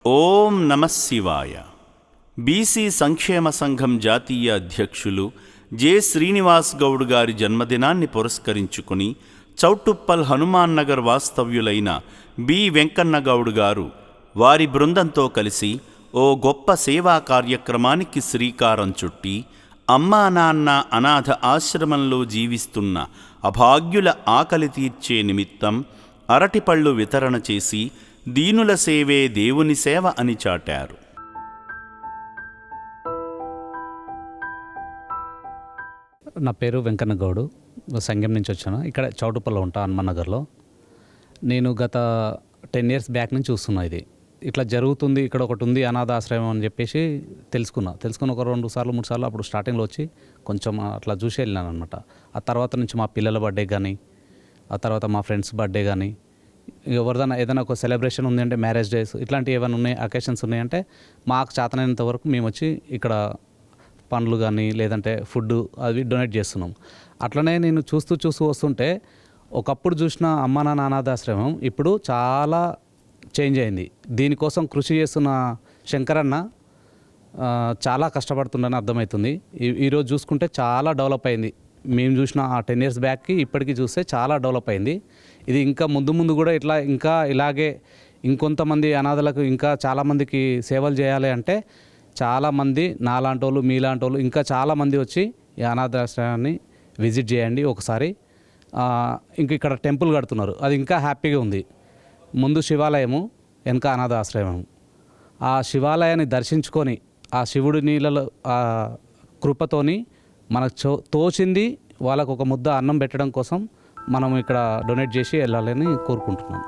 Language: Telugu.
ఓం నమః శివాయ. బీసీ సంక్షేమ సంఘం జాతీయ అధ్యక్షులు జె. శ్రీనివాస్ గౌడ్ గారి జన్మదినాన్ని పురస్కరించుకుని చౌటుప్పల్ హనుమాన్ నగర్ వాస్తవ్యులైన బి. వెంకన్న గౌడ్ గారు వారి బృందంతో కలిసి ఓ గొప్ప సేవా కార్యక్రమానికి శ్రీకారం చుట్టి అమ్మా నాన్న అనాథ ఆశ్రమంలో జీవిస్తున్న అభాగ్యుల ఆకలి తీర్చే నిమిత్తం అరటిపళ్ళు వితరణ చేసి దీనుల సేవే దేవుని సేవ అని చాటారు. నా పేరు వెంకన్న గౌడు, సంఘం నుంచి వచ్చాను. ఇక్కడ చౌటుప్పల్లో ఉంటా హనుమాన్ నగర్లో. నేను గత 10 years బ్యాక్ నుంచి చూస్తున్నా. ఇది ఇట్లా జరుగుతుంది, ఇక్కడ ఒకటి ఉంది అనాథాశ్రయం అని చెప్పేసి తెలుసుకుని ఒక 2 సార్లు 3 సార్లు అప్పుడు స్టార్టింగ్లో వచ్చి కొంచెం అట్లా చూసి వెళ్ళినాను అనమాట. ఆ తర్వాత నుంచి మా పిల్లల బర్త్డే కానీ, ఆ తర్వాత మా ఫ్రెండ్స్ బర్త్డే కానీ, ఎవరిదైనా ఏదైనా ఒక సెలబ్రేషన్ ఉంది అంటే, మ్యారేజ్ డేస్ ఇట్లాంటివి ఏమైనా ఉన్నాయి, అకేషన్స్ ఉన్నాయంటే మాకు చేతనైనంత వరకు మేము వచ్చి ఇక్కడ పండ్లు కానీ లేదంటే ఫుడ్ అవి డొనేట్ చేస్తున్నాం. అట్లనే నేను చూస్తూ వస్తుంటే ఒకప్పుడు చూసిన అమ్మ నాన్న అనాథాశ్రమం ఇప్పుడు చాలా చేంజ్ అయింది. దీనికోసం కృషి చేస్తున్న శంకరన్న చాలా కష్టపడుతుండని అర్థమవుతుంది. ఈరోజు చూసుకుంటే చాలా డెవలప్ అయింది. మేము చూసిన ఆ 10 years బ్యాక్కి ఇప్పటికీ చూస్తే చాలా డెవలప్ అయింది. ఇది ఇంకా ముందు కూడా ఇంకా ఇలాగే ఇంకొంతమంది అనాథలకు ఇంకా చాలామందికి సేవలు చేయాలి అంటే చాలామంది నాలాంటి వాళ్ళు మీలాంటి వాళ్ళు ఇంకా చాలామంది వచ్చి ఈ అనాథాశ్రయాన్ని విజిట్ చేయండి ఒకసారి. ఇంక ఇక్కడ టెంపుల్ కడుతున్నారు, అది ఇంకా హ్యాపీగా ఉంది. ముందు శివాలయము, వెనక అనాథాశ్రయం. ఆ శివాలయాన్ని దర్శించుకొని ఆ శివుడి నీళ్ళలో ఆ కృపతోని మనకు తోచింది వాళ్ళకు ఒక ముద్ద అన్నం పెట్టడం కోసం మనం ఇక్కడ డొనేట్ చేసి వెళ్ళాలని కోరుకుంటున్నాను.